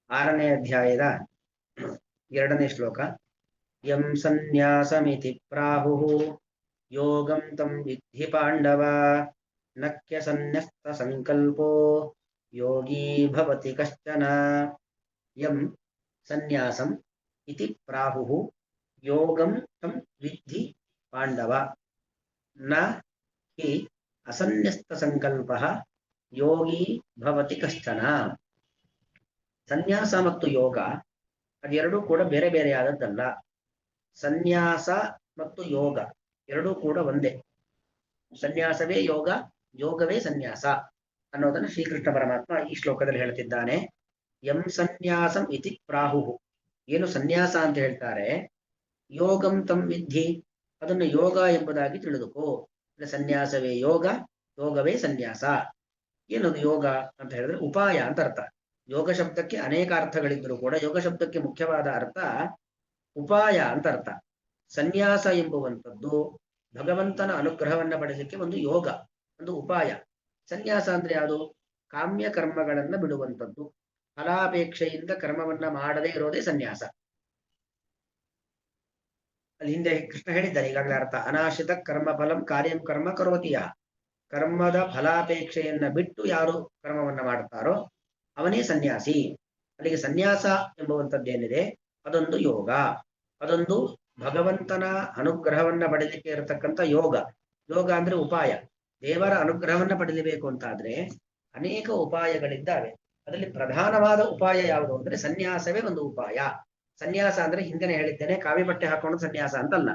ಆರನೇ ಅಧ್ಯಾಯದ 2ನೇ ಶ್ಲೋಕ. ಯಂ ಸನ್ಯಾಸಮಿತಿ ಪ್ರಾಹುಃ ಯೋಗಂ ತಂ ವಿದ್ಧಿ ಪಾಂಡವ ನಕ್ಯ ಸನ್ಯಸ್ತ ಸಂಕಲ್ಪೋ ಯೋಗಿ ಭವತಿ ಕಶ್ಚನ. ಯಂ ಸನ್ಯಾಸಂ ಇತಿ ಪ್ರಾಹುಃ ಯೋಗಂ ತಂ ವಿದ್ಧಿ ಪಾಂಡವ ನ ಹಿ ಅಸನ್ಯಸ್ತ ಸಂಕಲ್ಪಃ ಯೋಗಿ ಭವತಿ ಕಶ್ಚನ. ಸನ್ಯಾಸ ಮತ್ತು ಯೋಗ ಅದೆರಡೂ ಕೂಡ ಬೇರೆ ಬೇರೆಯಾದದ್ದಲ್ಲ. ಸನ್ಯಾಸ ಮತ್ತು ಯೋಗ ಎರಡೂ ಕೂಡ ಒಂದೇ. ಸನ್ಯಾಸವೇ ಯೋಗ, ಯೋಗವೇ ಸನ್ಯಾಸ ಅನ್ನೋದನ್ನು ಶ್ರೀಕೃಷ್ಣ ಪರಮಾತ್ಮ ಈ ಶ್ಲೋಕದಲ್ಲಿ ಹೇಳ್ತಿದ್ದಾನೆ. ಯಂ ಸನ್ಯಾಸಂ ಇತಿ ಪ್ರಾಹುಃ, ಏನು ಸನ್ಯಾಸ ಅಂತ ಹೇಳ್ತಾರೆ, ಯೋಗಂ ತಂ ವಿದ್ಧಿ, ಅದನ್ನು ಯೋಗ ಎಂಬುದಾಗಿ ತಿಳಿದುಕೋ. ಸನ್ಯಾಸವೇ ಯೋಗ, ಯೋಗವೇ ಸನ್ಯಾಸ. ಏನದು ಯೋಗ ಅಂತ ಹೇಳಿದ್ರೆ ಉಪಾಯ ಅಂತ ಅರ್ಥ. ಯೋಗ ಶಬ್ದಕ್ಕೆ ಅನೇಕ ಅರ್ಥಗಳಿದ್ದರೂ ಕೂಡ ಯೋಗ ಶಬ್ದಕ್ಕೆ ಮುಖ್ಯವಾದ ಅರ್ಥ ಉಪಾಯ ಅಂತ ಅರ್ಥ. ಸನ್ಯಾಸ ಎಂಬುವಂಥದ್ದು ಭಗವಂತನ ಅನುಗ್ರಹವನ್ನ ಪಡೆಯಲಿಕ್ಕೆ ಒಂದು ಯೋಗ, ಒಂದು ಉಪಾಯ. ಸನ್ಯಾಸ ಅಂದ್ರೆ ಯಾವುದು? ಕಾಮ್ಯ ಕರ್ಮಗಳನ್ನ ಬಿಡುವಂಥದ್ದು, ಫಲಾಪೇಕ್ಷೆಯಿಂದ ಕರ್ಮವನ್ನ ಮಾಡದೇ ಇರೋದೇ ಸನ್ಯಾಸ. ಅಲ್ಲಿ ಹಿಂದೆ ಕೃಷ್ಣ ಹೇಳಿದ್ದಾರೆ ಈಗಾಗಲೇ ಅರ್ಥ. ಅನಾಶ್ರಿತ ಕರ್ಮ ಫಲಂ ಕಾರ್ಯಂ ಕರ್ಮ ಕರೋತಿಯ. ಕರ್ಮದ ಫಲಾಪೇಕ್ಷೆಯನ್ನ ಬಿಟ್ಟು ಯಾರು ಕರ್ಮವನ್ನ ಮಾಡುತ್ತಾರೋ ಅವನೇ ಸನ್ಯಾಸಿ. ಅಲ್ಲಿಗೆ ಸನ್ಯಾಸ ಎಂಬುವಂಥದ್ದೇನಿದೆ ಅದೊಂದು ಯೋಗ, ಅದೊಂದು ಭಗವಂತನ ಅನುಗ್ರಹವನ್ನ ಪಡೆಯಲಿಕ್ಕೆ ಇರತಕ್ಕಂಥ ಯೋಗ. ಯೋಗ ಅಂದ್ರೆ ಉಪಾಯ. ದೇವರ ಅನುಗ್ರಹವನ್ನ ಪಡೆಯಬೇಕು ಅಂತಾದ್ರೆ ಅನೇಕ ಉಪಾಯಗಳಿದ್ದಾವೆ. ಅದರಲ್ಲಿ ಪ್ರಧಾನವಾದ ಉಪಾಯ ಯಾವುದು ಅಂದ್ರೆ ಸನ್ಯಾಸವೇ ಒಂದು ಉಪಾಯ. ಸನ್ಯಾಸ ಅಂದ್ರೆ ಹಿಂದೆನೆ ಹೇಳಿದ್ದೇನೆ, ಕಾವಿ ಬಟ್ಟೆ ಹಾಕೊಂಡು ಸನ್ಯಾಸ ಅಂತಲ್ಲ.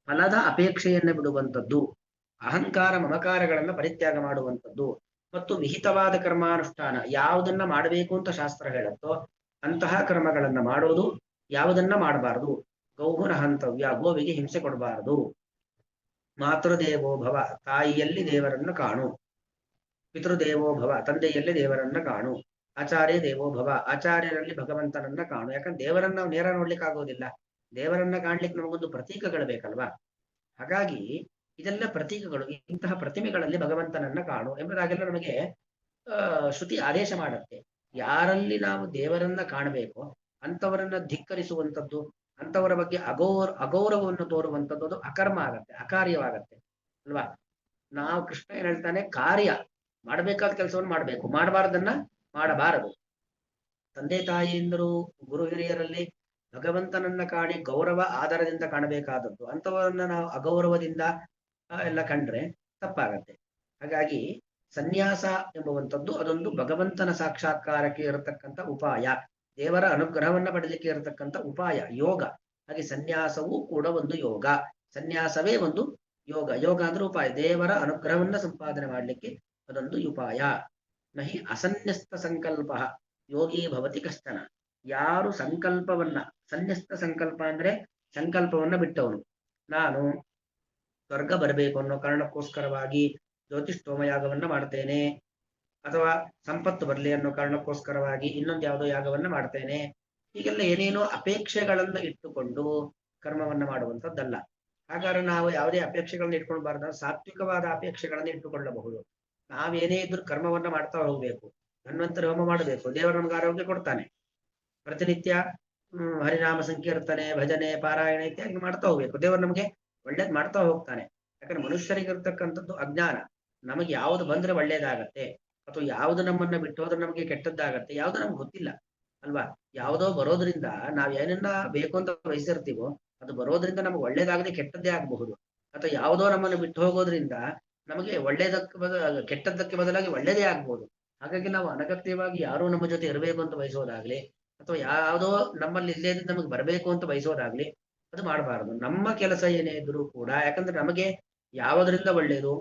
ಫಲದ ಅಪೇಕ್ಷೆಯನ್ನು ಬಿಡುವಂಥದ್ದು, ಅಹಂಕಾರ ಮಮಕಾರಗಳನ್ನ ಪರಿತ್ಯಾಗ ಮಾಡುವಂಥದ್ದು, ಮತ್ತು ವಿಹಿತವಾದ ಕರ್ಮಾನುಷ್ಠಾನ, ಯಾವುದನ್ನ ಮಾಡಬೇಕು ಅಂತ ಶಾಸ್ತ್ರ ಹೇಳುತ್ತೋ ಅಂತಹ ಕರ್ಮಗಳನ್ನ ಮಾಡೋದು, ಯಾವುದನ್ನ ಮಾಡಬಾರದು. ಗೌಹುನ ಹಂತವ್ಯ, ಗೋವಿಗೆ ಹಿಂಸೆ ಕೊಡಬಾರದು. ಮಾತೃದೇವೋ ಭವ, ತಾಯಿಯಲ್ಲಿ ದೇವರನ್ನು ಕಾಣು. ಪಿತೃದೇವೋ ಭವ, ತಂದೆಯಲ್ಲಿ ದೇವರನ್ನ ಕಾಣು. ಆಚಾರ್ಯ ದೇವೋ ಭವ, ಆಚಾರ್ಯರಲ್ಲಿ ಭಗವಂತನನ್ನ ಕಾಣು. ಯಾಕಂದ್ರೆ ದೇವರನ್ನ ನಾವು ನೇರ ನೋಡ್ಲಿಕ್ಕೆ ಆಗೋದಿಲ್ಲ. ದೇವರನ್ನ ಕಾಣ್ಲಿಕ್ಕೆ ನಮಗೊಂದು ಪ್ರತೀಕಗಳು ಬೇಕಲ್ವಾ? ಹಾಗಾಗಿ ಇದೆಲ್ಲ ಪ್ರತೀಕಗಳು. ಇಂತಹ ಪ್ರತಿಮೆಗಳಲ್ಲಿ ಭಗವಂತನನ್ನ ಕಾಣು ಎಂಬುದಾಗೆಲ್ಲ ನಮಗೆ ಶ್ರುತಿ ಆದೇಶ ಮಾಡುತ್ತೆ. ಯಾರಲ್ಲಿ ನಾವು ದೇವರನ್ನ ಕಾಣಬೇಕು ಅಂತವರನ್ನ ಧಿಕ್ಕರಿಸುವಂಥದ್ದು, ಅಂತವರ ಬಗ್ಗೆ ಅಗೌರವವನ್ನು ತೋರುವಂಥದ್ದು ಅದು ಅಕರ್ಮ ಆಗತ್ತೆ, ಅಕಾರ್ಯವಾಗತ್ತೆ ಅಲ್ವಾ? ನಾವು ಕೃಷ್ಣ ಏನ್ ಹೇಳ್ತಾನೆ, ಕಾರ್ಯ ಮಾಡಬೇಕಾದ ಕೆಲಸವನ್ನು ಮಾಡಬೇಕು, ಮಾಡಬಾರದನ್ನ ಮಾಡಬಾರದು. ತಂದೆ ತಾಯಿಯಿಂದರು ಗುರು ಹಿರಿಯರಲ್ಲಿ ಭಗವಂತನನ್ನ ಕಾಣಿ ಗೌರವ ಆಧಾರದಿಂದ ಕಾಣಬೇಕಾದದ್ದು. ಅಂತವರನ್ನ ನಾವು ಅಗೌರವದಿಂದ ಎಲ್ಲ ಕಂಡ್ರೆ ತಪ್ಪಾಗತ್ತೆ. ಹಾಗಾಗಿ ಸನ್ಯಾಸ ಎಂಬುವಂಥದ್ದು ಅದೊಂದು ಭಗವಂತನ ಸಾಕ್ಷಾತ್ಕಾರಕ್ಕೆ ಇರತಕ್ಕಂಥ ಉಪಾಯ, ದೇವರ ಅನುಗ್ರಹವನ್ನ ಪಡೆಯಲಿಕ್ಕೆ ಇರತಕ್ಕಂಥ ಉಪಾಯ, ಯೋಗ. ಹಾಗೆ ಸನ್ಯಾಸವೂ ಕೂಡ ಒಂದು ಯೋಗ, ಸನ್ಯಾಸವೇ ಒಂದು ಯೋಗ. ಯೋಗ ಅಂದ್ರೆ ಉಪಾಯ, ದೇವರ ಅನುಗ್ರಹವನ್ನ ಸಂಪಾದನೆ ಮಾಡಲಿಕ್ಕೆ ಅದೊಂದು ಉಪಾಯ. ನಹಿ ಅಸನ್ಯಸ್ತ ಸಂಕಲ್ಪ ಯೋಗಿ ಭವತಿ ಕಷ್ಟನ. ಯಾರು ಸಂಕಲ್ಪವನ್ನ, ಸನ್ಯಸ್ತ ಸಂಕಲ್ಪ ಅಂದ್ರೆ ಸಂಕಲ್ಪವನ್ನ ಬಿಟ್ಟವನು, ನಾನು ಸ್ವರ್ಗ ಬರಬೇಕು ಅನ್ನೋ ಕಾರಣಕ್ಕೋಸ್ಕರವಾಗಿ ಜ್ಯೋತಿಷ್ಠೋಮ ಯಾಗವನ್ನ ಮಾಡ್ತೇನೆ, ಅಥವಾ ಸಂಪತ್ತು ಬರಲಿ ಅನ್ನೋ ಕಾರಣಕ್ಕೋಸ್ಕರವಾಗಿ ಇನ್ನೊಂದು ಯಾವುದೋ ಯಾಗವನ್ನ ಮಾಡ್ತೇನೆ, ಹೀಗೆಲ್ಲ ಏನೇನೋ ಅಪೇಕ್ಷೆಗಳನ್ನ ಇಟ್ಟುಕೊಂಡು ಕರ್ಮವನ್ನ ಮಾಡುವಂಥದ್ದಲ್ಲ. ಹಾಗಾದ್ರೆ ನಾವು ಯಾವುದೇ ಅಪೇಕ್ಷೆಗಳನ್ನ ಇಟ್ಕೊಳ್ಬಾರ್ದ, ಸಾತ್ವಿಕವಾದ ಅಪೇಕ್ಷೆಗಳನ್ನ ಇಟ್ಟುಕೊಳ್ಳಬಹುದು. ನಾವೇನೇ ಇದ್ರೂ ಕರ್ಮವನ್ನ ಮಾಡ್ತಾ ಹೋಗ್ಬೇಕು. ಧನ್ವಂತರ ಹೋಮ ಮಾಡಬೇಕು, ದೇವರು ನಮ್ಗೆ ಆರೋಗ್ಯ ಕೊಡ್ತಾನೆ. ಪ್ರತಿನಿತ್ಯ ಹರಿನಾಮ ಸಂಕೀರ್ತನೆ, ಭಜನೆ, ಪಾರಾಯಣ ಇತ್ಯಾದಿ ಮಾಡ್ತಾ ಹೋಗ್ಬೇಕು, ದೇವರು ನಮಗೆ ಒಳ್ಳೇದ್ ಮಾಡ್ತಾ ಹೋಗ್ತಾನೆ. ಯಾಕಂದ್ರೆ ಮನುಷ್ಯರಿಗೆ ಇರ್ತಕ್ಕಂಥದ್ದು ಅಜ್ಞಾನ. ನಮಗೆ ಯಾವ್ದು ಬಂದ್ರೆ ಒಳ್ಳೇದಾಗತ್ತೆ ಅಥವಾ ಯಾವ್ದು ನಮ್ಮನ್ನ ಬಿಟ್ಟು ಹೋದ್ರೆ ನಮಗೆ ಕೆಟ್ಟದ್ದಾಗತ್ತೆ, ಯಾವ್ದು ನಮ್ಗೆ ಗೊತ್ತಿಲ್ಲ ಅಲ್ವಾ? ಯಾವುದೋ ಬರೋದ್ರಿಂದ ನಾವ್ ಏನನ್ನ ಬೇಕು ಅಂತ ಬಯಸಿರ್ತೀವೋ ಅದು ಬರೋದ್ರಿಂದ ನಮ್ಗೆ ಒಳ್ಳೇದಾಗದೆ ಕೆಟ್ಟದ್ದೇ ಆಗಬಹುದು. ಅಥವಾ ಯಾವುದೋ ನಮ್ಮನ್ನು ಬಿಟ್ಟು ಹೋಗೋದ್ರಿಂದ ನಮಗೆ ಕೆಟ್ಟದ್ದಕ್ಕೆ ಬದಲಾಗಿ ಒಳ್ಳೇದೇ ಆಗ್ಬೋದು. ಹಾಗಾಗಿ ನಾವು ಅನಗತ್ಯವಾಗಿ ಯಾರೋ ನಮ್ಮ ಜೊತೆ ಇರಬೇಕು ಅಂತ ಬಯಸೋದಾಗ್ಲಿ, ಅಥವಾ ಯಾವುದೋ ನಮ್ಮಲ್ಲಿ ಇಲ್ಲೇ ನಮಗೆ ಬರಬೇಕು ಅಂತ ಬಯಸೋದಾಗ್ಲಿ ಅದು ಮಾಡಬಾರದು. ನಮ್ಮ ಕೆಲಸ ಏನೇ ಇದ್ರೂ ಕೂಡ, ಯಾಕಂದ್ರೆ ನಮಗೆ ಯಾವುದರಿಂದ ಒಳ್ಳೇದು,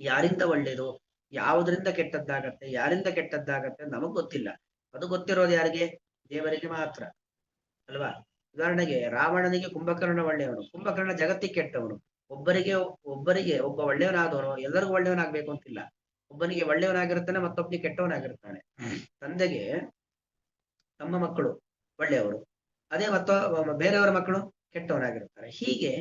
ಯಾರಿಂದ ಒಳ್ಳೇದು, ಯಾವುದರಿಂದ ಕೆಟ್ಟದ್ದಾಗತ್ತೆ, ಯಾರಿಂದ ಕೆಟ್ಟದ್ದಾಗತ್ತೆ ನಮಗ್ ಗೊತ್ತಿಲ್ಲ. ಅದು ಗೊತ್ತಿರೋದು ಯಾರಿಗೆ? ದೇವರಿಗೆ ಮಾತ್ರ ಅಲ್ವಾ? ಉದಾಹರಣೆಗೆ ರಾವಣನಿಗೆ ಕುಂಭಕರ್ಣ ಒಳ್ಳೆಯವನು, ಕುಂಭಕರ್ಣ ಜಗತ್ತಿಗೆ ಕೆಟ್ಟವನು. ಒಬ್ಬರಿಗೆ ಒಬ್ಬ ಒಳ್ಳೆಯವನಾದವನು ಎಲ್ಲರಿಗೂ ಒಳ್ಳೆಯವನಾಗ್ಬೇಕು ಅಂತಿಲ್ಲ. ಒಬ್ಬನಿಗೆ ಒಳ್ಳೆಯವನಾಗಿರ್ತಾನೆ, ಮತ್ತೊಬ್ಬನಿಗೆ ಕೆಟ್ಟವನಾಗಿರ್ತಾನೆ. ತಂದೆಗೆ ತಮ್ಮ ಮಕ್ಕಳು ಒಳ್ಳೆಯವರು, ಅದೇ ಬೇರೆಯವರ ಮಕ್ಕಳು ಕೆಟ್ಟವನಾಗಿರ್ತಾರೆ. ಹೀಗೆ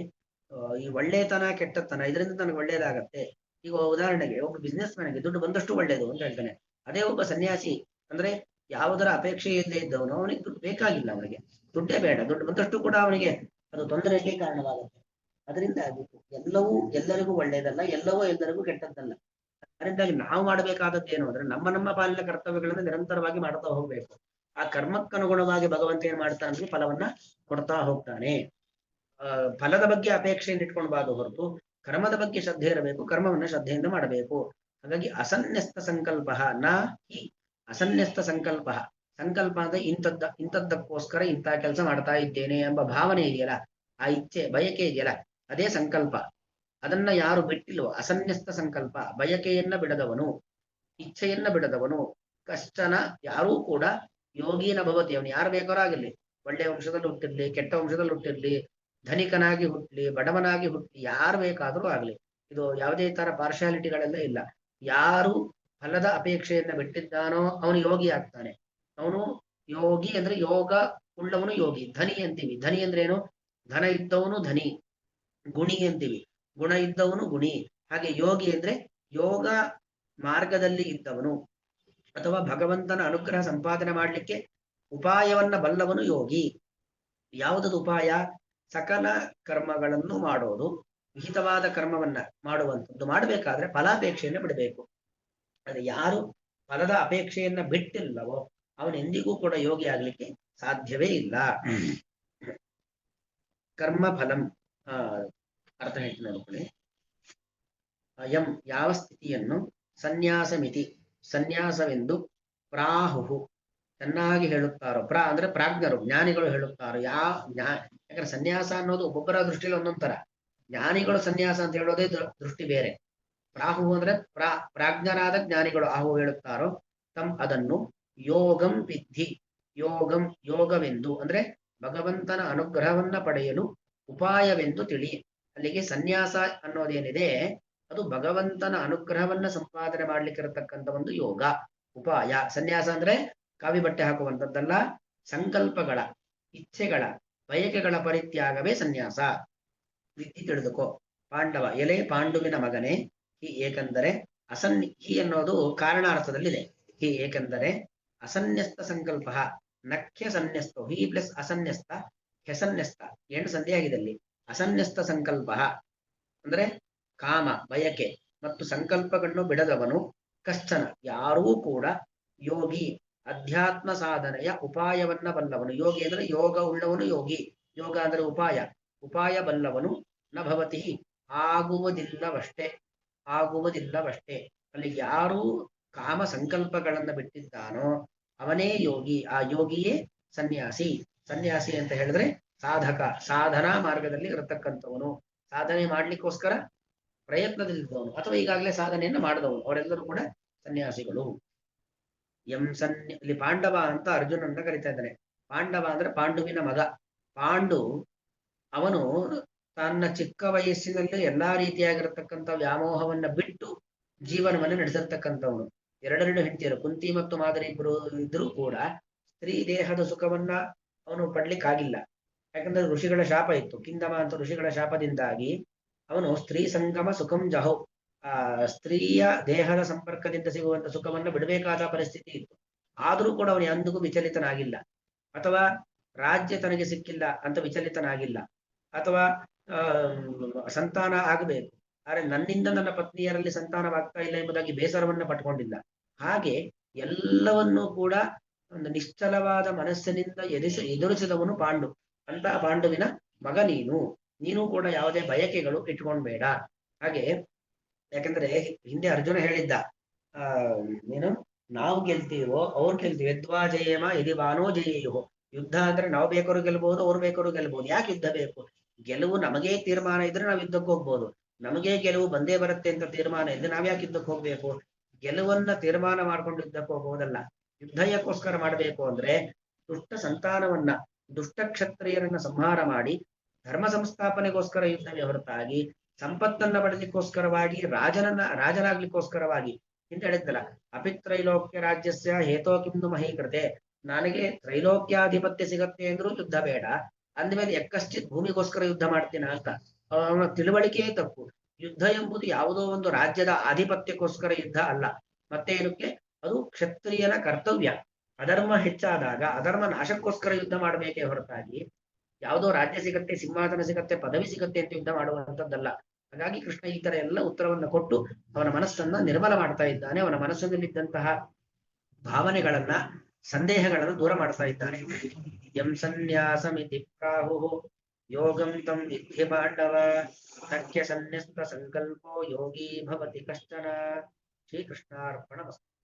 ಈ ಒಳ್ಳೆತನ ಕೆಟ್ಟತನ ಇದರಿಂದ ನನಗೆ ಒಳ್ಳೇದಾಗತ್ತೆ. ಈಗ ಉದಾಹರಣೆಗೆ ಒಬ್ಬ ಬಿಸ್ನೆಸ್ ಮ್ಯಾನ್ಗೆ ದುಡ್ಡು ಬಂದಷ್ಟು ಒಳ್ಳೇದು ಅಂತ ಹೇಳ್ತಾನೆ. ಅದೇ ಒಬ್ಬ ಸನ್ಯಾಸಿ ಅಂದ್ರೆ ಯಾವುದರ ಅಪೇಕ್ಷೆ ಇಲ್ಲದೆ ಇದ್ದವನು ಅವನಿಗೆ ದುಡ್ಡು ಬೇಕಾಗಿಲ್ಲ. ಅವನಿಗೆ ದುಡ್ಡೇ ಬೇಡ. ದುಡ್ಡು ಬಂದಷ್ಟು ಕೂಡ ಅವನಿಗೆ ಅದು ತೊಂದರೆಗೆ ಕಾರಣವಾಗುತ್ತೆ. ಅದರಿಂದಾಗಿ ಎಲ್ಲವೂ ಎಲ್ಲರಿಗೂ ಒಳ್ಳೆಯದಲ್ಲ, ಎಲ್ಲವೂ ಎಲ್ಲರಿಗೂ ಕೆಟ್ಟದ್ದಲ್ಲ. ಅದರಿಂದಾಗಿ ನಾವು ಮಾಡಬೇಕಾದದ್ದು ಏನು ಅಂದ್ರೆ ನಮ್ಮ ನಮ್ಮ ಪಾಲಿನ ಕರ್ತವ್ಯಗಳನ್ನು ನಿರಂತರವಾಗಿ ಮಾಡ್ತಾ ಹೋಗ್ಬೇಕು. ಆ ಕರ್ಮಕ್ಕನುಗುಣವಾಗಿ ಭಗವಂತ ಏನ್ ಮಾಡ್ತಾನೆ ಅಂದ್ರೆ ಫಲವನ್ನ ಕೊಡ್ತಾ ಹೋಗ್ತಾನೆ. ಫಲದ ಬಗ್ಗೆ ಅಪೇಕ್ಷೆಯನ್ನು ಇಟ್ಕೊಳ್ಬಾರ್ದು ಹೊರತು ಕರ್ಮದ ಬಗ್ಗೆ ಶ್ರದ್ಧೆ ಇರಬೇಕು, ಕರ್ಮವನ್ನ ಶ್ರದ್ಧೆಯಿಂದ ಮಾಡಬೇಕು. ಹಾಗಾಗಿ ಅಸನ್ಯಸ್ತ ಸಂಕಲ್ಪ ನ ಹಿ ಅಸನ್ಯಸ್ತ ಸಂಕಲ್ಪ. ಸಂಕಲ್ಪ ಅಂದ್ರೆ ಇಂಥದ್ದಕ್ಕೋಸ್ಕರ ಇಂಥ ಕೆಲಸ ಮಾಡ್ತಾ ಇದ್ದೇನೆ ಎಂಬ ಭಾವನೆ ಇದೆಯಲ್ಲ, ಆ ಇಚ್ಛೆ ಬಯಕೆ ಇದೆಯಲ್ಲ, ಅದೇ ಸಂಕಲ್ಪ. ಅದನ್ನ ಯಾರು ಬಿಟ್ಟಿಲ್ವೋ ಅಸನ್ಯಸ್ತ ಸಂಕಲ್ಪ, ಬಯಕೆಯನ್ನ ಬಿಡದವನು, ಇಚ್ಛೆಯನ್ನ ಬಿಡದವನು, ಕಷ್ಟನ ಯಾರೂ ಕೂಡ ಯೋಗಿನ ಭವತಿ. ಅವನು ಯಾರು ಬೇಕಾದ್ರೂ ಆಗಿರ್ಲಿ, ಒಳ್ಳೆಯ ವಂಶದಲ್ಲಿ ಹುಟ್ಟಿರ್ಲಿ, ಕೆಟ್ಟ ವಂಶದಲ್ಲಿ ಹುಟ್ಟಿರ್ಲಿ, ಧನಿಕನಾಗಿ ಹುಟ್ಲಿ, ಬಡವನಾಗಿ ಹುಟ್ಲಿ, ಯಾರು ಬೇಕಾದ್ರೂ ಆಗ್ಲಿ, ಇದು ಯಾವುದೇ ತರ ಪಾರ್ಶಾಲಿಟಿಗಳೆಲ್ಲ ಇಲ್ಲ. ಯಾರು ಫಲದ ಅಪೇಕ್ಷೆಯನ್ನ ಬಿಟ್ಟಿದ್ದಾನೋ ಅವನು ಯೋಗಿ ಆಗ್ತಾನೆ. ಅವನು ಯೋಗಿ ಅಂದ್ರೆ ಯೋಗ ಉಳ್ಳವನು ಯೋಗಿ. ಧನಿ ಅಂತೀವಿ. ಧನಿ ಅಂದ್ರೆ ಏನು? ಧನ ಇದ್ದವನು ಧನಿ. ಗುಣಿ ಅಂತೀವಿ. ಗುಣ ಇದ್ದವನು ಗುಣಿ. ಹಾಗೆ ಯೋಗಿ ಅಂದ್ರೆ ಯೋಗ ಮಾರ್ಗದಲ್ಲಿ ಇದ್ದವನು ಅಥವಾ ಭಗವಂತನ ಅನುಗ್ರಹ ಸಂಪಾದನೆ ಮಾಡಲಿಕ್ಕೆ ಉಪಾಯವನ್ನ ಬಲ್ಲವನು ಯೋಗಿ. ಯಾವುದದು ಉಪಾಯ? ಸಕಲ ಕರ್ಮಗಳನ್ನು ಮಾಡೋದು, ವಿಹಿತವಾದ ಕರ್ಮವನ್ನ ಮಾಡುವಂಥದ್ದು. ಮಾಡಬೇಕಾದ್ರೆ ಫಲಾಪೇಕ್ಷೆಯನ್ನು ಬಿಡಬೇಕು. ಅದು ಯಾರು ಫಲದ ಅಪೇಕ್ಷೆಯನ್ನ ಬಿಟ್ಟಿಲ್ಲವೋ ಅವನೆಂದಿಗೂ ಕೂಡ ಯೋಗಿ ಆಗ್ಲಿಕ್ಕೆ ಸಾಧ್ಯವೇ ಇಲ್ಲ. ಕರ್ಮ ಫಲಂ ಅರ್ಥ ಹೇಳ್ತೀನಿ ನೋಡ್ಕೊಳ್ಳಿ. ಯಂ ಯಾವ ಸ್ಥಿತಿಯನ್ನು ಸನ್ಯಾಸಮಿತಿ ಸನ್ಯಾಸವೆಂದು ಪ್ರಾಹುಹು ಚೆನ್ನಾಗಿ ಹೇಳುತ್ತಾರೋ. ಅಂದ್ರೆ ಪ್ರಾಜ್ಞರು ಜ್ಞಾನಿಗಳು ಹೇಳುತ್ತಾರೋ. ಯಾಕಂದ್ರೆ ಸನ್ಯಾಸ ಅನ್ನೋದು ಒಬ್ಬೊಬ್ಬರ ದೃಷ್ಟಿಯಲ್ಲಿ ಒಂದೊಂದ್ ತರ. ಜ್ಞಾನಿಗಳು ಸನ್ಯಾಸ ಅಂತ ಹೇಳೋದೇ ದೃಷ್ಟಿ ಬೇರೆ. ಪ್ರಾಹು ಅಂದ್ರೆ ಪ್ರಾಜ್ಞರಾದ ಜ್ಞಾನಿಗಳು ಆಹು ಹೇಳುತ್ತಾರೋ ತಮ್ ಅದನ್ನು ಯೋಗಂ ವಿದ್ಧಿ. ಯೋಗವೆಂದು ಅಂದ್ರೆ ಭಗವಂತನ ಅನುಗ್ರಹವನ್ನ ಪಡೆಯಲು ಉಪಾಯವೆಂದು ತಿಳಿ. ಅಲ್ಲಿಗೆ ಸನ್ಯಾಸ ಅನ್ನೋದೇನಿದೆ ಅದು ಭಗವಂತನ ಅನುಗ್ರಹವನ್ನ ಸಂಪಾದನೆ ಮಾಡ್ಲಿಕ್ಕಿರತಕ್ಕಂಥ ಒಂದು ಯೋಗ ಉಪಾಯ. ಸನ್ಯಾಸ ಅಂದ್ರೆ ಕಾವಿ ಬಟ್ಟೆ ಹಾಕುವಂಥದ್ದಲ್ಲ. ಸಂಕಲ್ಪಗಳ, ಇಚ್ಛೆಗಳ, ಬಯಕೆಗಳ ಪರಿತ್ಯಾಗವೇ ಸನ್ಯಾಸ. ವಿಧಿ ತಿಳಿದುಕೋ. ಪಾಂಡವ ಎಲೆ ಪಾಂಡುವಿನ ಮಗನೇ, ಹಿ ಏಕೆಂದರೆ ಹಿ ಅನ್ನೋದು ಕಾರಣಾರ್ಥದಲ್ಲಿದೆ. ಹಿ ಏಕೆಂದರೆ ಅಸನ್ಯಸ್ತ ಸಂಕಲ್ಪ ನಖ್ಯ ಸನ್ಯಸ್ತ. ಹಿ ಪ್ಲಸ್ ಅಸನ್ಯಸ್ತ ಹೆಸನ್ಯಸ್ತ ಏನು ಸಂಧಿ ಆಗಿದೆ ಅಲ್ಲಿ. ಅಸನ್ಯಸ್ತ ಸಂಕಲ್ಪ ಅಂದ್ರೆ ಕಾಮ ಬಯಕೆ ಮತ್ತು ಸಂಕಲ್ಪಗಳನ್ನು ಬಿಡದವನು ಕಶ್ಚನ ಯಾರೂ ಕೂಡ ಯೋಗಿ ಅಧ್ಯಾತ್ಮ ಸಾಧನೆಯ ಉಪಾಯವನ್ನ ಬಲ್ಲವನು. ಯೋಗಿ ಅಂದ್ರೆ ಯೋಗ ಉಳ್ಳವನು ಯೋಗಿ. ಯೋಗ ಅಂದ್ರೆ ಉಪಾಯ ಬಲ್ಲವನು ನ ಭವತಿ ಆಗುವುದಿಲ್ಲವಷ್ಟೇ. ಅಲ್ಲಿ ಯಾರು ಕಾಮ ಸಂಕಲ್ಪಗಳನ್ನ ಬಿಟ್ಟಿದ್ದಾನೋ ಅವನೇ ಯೋಗಿ. ಆ ಯೋಗಿಯೇ ಸನ್ಯಾಸಿ. ಸನ್ಯಾಸಿ ಅಂತ ಹೇಳಿದ್ರೆ ಸಾಧಕ, ಸಾಧನಾ ಮಾರ್ಗದಲ್ಲಿ ಇರತಕ್ಕಂಥವನು, ಸಾಧನೆ ಮಾಡ್ಲಿಕ್ಕೋಸ್ಕರ ಪ್ರಯತ್ನದಲ್ಲಿದ್ದವನು ಅಥವಾ ಈಗಾಗಲೇ ಸಾಧನೆಯನ್ನ ಮಾಡಿದವನು, ಅವರೆಲ್ಲರೂ ಕೂಡ ಸನ್ಯಾಸಿಗಳು. ಇಲ್ಲಿ ಪಾಂಡವ ಅಂತ ಅರ್ಜುನನ್ನ ಕರಿತಾ ಇದ್ದಾನೆ. ಪಾಂಡವ ಅಂದ್ರೆ ಪಾಂಡುವಿನ ಮಗ. ಪಾಂಡು ಅವನು ತನ್ನ ಚಿಕ್ಕ ವಯಸ್ಸಿನಲ್ಲಿ ಎಲ್ಲಾ ರೀತಿಯಾಗಿರತಕ್ಕಂಥ ವ್ಯಾಮೋಹವನ್ನ ಬಿಟ್ಟು ಜೀವನವನ್ನು ನಡೆಸಿರ್ತಕ್ಕಂಥವನು. ಎರಡೆರಡು ಹೆಂಡತಿಯರು, ಕುಂತಿ ಮತ್ತು ಮಾದರಿ ಇಬ್ಬರು ಇದ್ರೂ ಕೂಡ ಸ್ತ್ರೀ ದೇಹದ ಸುಖವನ್ನ ಅವನು ಪಡ್ಲಿಕ್ಕಾಗಿಲ್ಲ. ಯಾಕಂದ್ರೆ ಋಷಿಗಳ ಶಾಪ ಇತ್ತು. ಕಿಂದಮ ಅಂತ ಋಷಿಗಳ ಶಾಪದಿಂದಾಗಿ ಅವನು ಸ್ತ್ರೀ ಸಂಗಮ ಸುಖಂ ಜಹೋ, ಸ್ತ್ರೀಯ ದೇಹದ ಸಂಪರ್ಕದಿಂದ ಸಿಗುವಂತ ಸುಖವನ್ನು ಬಿಡಬೇಕಾದ ಪರಿಸ್ಥಿತಿ ಇತ್ತು. ಆದರೂ ಕೂಡ ಅವನು ಎಂದಿಗೂ ವಿಚಲಿತನಾಗಿಲ್ಲ. ಅಥವಾ ರಾಜ್ಯ ತನಗೆ ಸಿಕ್ಕಿಲ್ಲ ಅಂತ ವಿಚಲಿತನಾಗಿಲ್ಲ. ಅಥವಾ ಸಂತಾನ ಆಗಬೇಕು, ಆದ್ರೆ ನನ್ನಿಂದ ನನ್ನ ಪತ್ನಿಯರಲ್ಲಿ ಸಂತಾನವಾಗ್ತಾ ಇಲ್ಲ ಎಂಬುದಾಗಿ ಬೇಸರವನ್ನ ಪಟ್ಕೊಂಡಿಲ್ಲ. ಹಾಗೆ ಎಲ್ಲವನ್ನೂ ಕೂಡ ಒಂದು ನಿಶ್ಚಲವಾದ ಮನಸ್ಸಿನಿಂದ ಎದುರಿಸಿದವನು ಪಾಂಡು. ಅಂತ ಪಾಂಡುವಿನ ಮಗ ನೀನು ಕೂಡ ಯಾವುದೇ ಬಯಕೆಗಳು ಇಟ್ಕೊಂಡ್ಬೇಡ. ಹಾಗೆ ಯಾಕಂದ್ರೆ ಹಿಂದೆ ಅರ್ಜುನ ಹೇಳಿದ್ದ, ನೀನು ನಾವು ಗೆಲ್ತೀವೋ ಅವ್ರು ಗೆಲ್ತೀವಿ, ಯದ್ವಾ ಜಯೇಮ ಯದಿ ವಾನೋ ಜಯೇಯೋ. ಯುದ್ಧ ಅಂದ್ರೆ ನಾವು ಬೇಕಾದ್ರು ಗೆಲ್ಬಹುದು, ಅವ್ರು ಬೇಕಾದ್ರು ಗೆಲ್ಬಹುದು. ಯಾಕೆ ಯುದ್ಧ ಬೇಕು? ಗೆಲುವು ನಮಗೇ ತೀರ್ಮಾನ ಇದ್ರೆ ನಾವು ಯುದ್ಧಕ್ಕೆ ಹೋಗ್ಬೋದು. ನಮಗೇ ಗೆಲುವು ಬಂದೇ ಬರುತ್ತೆ ಅಂತ ತೀರ್ಮಾನ ಇದ್ರೆ ನಾವ್ ಯಾಕೆ ಯುದ್ಧಕ್ಕೆ ಹೋಗ್ಬೇಕು? ಗೆಲುವನ್ನ ತೀರ್ಮಾನ ಮಾಡ್ಕೊಂಡು ಯುದ್ಧಕ್ಕೆ ಹೋಗೋದಲ್ಲ. ಯುದ್ಧ ಯಾಕೋಸ್ಕರ ಮಾಡಬೇಕು ಅಂದ್ರೆ ದುಷ್ಟ ಸಂತಾನವನ್ನ, ದುಷ್ಟ ಕ್ಷತ್ರಿಯರನ್ನ ಸಂಹಾರ ಮಾಡಿ ಧರ್ಮ ಸಂಸ್ಥಾಪನೆಗೋಸ್ಕರ ಯುದ್ಧವೇ ಹೊರತಾಗಿ ಸಂಪತ್ತನ್ನ ಪಡೆದಲಿಕ್ಕೋಸ್ಕರವಾಗಿ ರಾಜನಾಗ್ಲಿಕ್ಕೋಸ್ಕರವಾಗಿ ಅಂತ ಹೇಳಿದ್ದಲ್ಲ. ಅಪಿತ್ರೈಲೋಕ್ಯ ರಾಜ್ಯಸ್ಯ ಹೇತೋ ಕಿಂದು ಮಹೀಕೃತೆ. ನನಗೆ ತ್ರೈಲೋಕ್ಯಾಧಿಪತ್ಯ ಸಿಗತ್ತೆ ಅಂದ್ರೂ ಯುದ್ಧ ಬೇಡ, ಅಂದ್ಮೇಲೆ ಎಕ್ಕಶ್ಚಿತ್ ಭೂಮಿಗೋಸ್ಕರ ಯುದ್ಧ ಮಾಡ್ತೀನ ಅಂತ ಅವನ ತಿಳುವಳಿಕೆಯೇ ತಪ್ಪು. ಯುದ್ಧ ಎಂಬುದು ಯಾವುದೋ ಒಂದು ರಾಜ್ಯದ ಆಧಿಪತ್ಯಕ್ಕೋಸ್ಕರ ಯುದ್ಧ ಅಲ್ಲ. ಮತ್ತೆ ಏನಕ್ಕೆ? ಅದು ಕ್ಷತ್ರಿಯನ ಕರ್ತವ್ಯ. ಅಧರ್ಮ ಹೆಚ್ಚಾದಾಗ ಅಧರ್ಮ ನಾಶಕ್ಕೋಸ್ಕರ ಯುದ್ಧ ಮಾಡಬೇಕೇ ಹೊರತಾಗಿ ಯಾವುದೋ ರಾಜ್ಯ ಸಿಗತ್ತೆ, ಸಿಂಹಾಸನ ಸಿಗತ್ತೆ, ಪದವಿ ಸಿಗತ್ತೆ ಅಂತ ಯುದ್ಧ ಮಾಡುವಂತದ್ದಲ್ಲ. ಹಾಗಾಗಿ ಕೃಷ್ಣ ಈ ತರ ಎಲ್ಲ ಉತ್ತರವನ್ನ ಕೊಟ್ಟು ಅವನ ಮನಸ್ಸನ್ನ ನಿರ್ಮಲ ಮಾಡ್ತಾ ಇದ್ದಾನೆ. ಅವನ ಮನಸ್ಸಿನಲ್ಲಿದ್ದಂತಹ ಭಾವನೆಗಳನ್ನ, ಸಂದೇಹಗಳನ್ನು ದೂರ ಮಾಡ್ತಾ ಇದ್ದಾನೆ. ಯಂ ಸನ್ಯಾಸಮಿತಿ ಪ್ರಾಹು ಯೋಗಂ ತಂ ವಿದ್ಧಿ ಪಾಂಡವ ತಖ್ಯ ಸನ್ಯಸ್ತ ಸಂಕಲ್ಪೋ ಯೋಗಿ ಭವತಿ ಕಶ್ಚನ. ಶ್ರೀಕೃಷ್ಣಾರ್ಪಣಮಸ್ತು.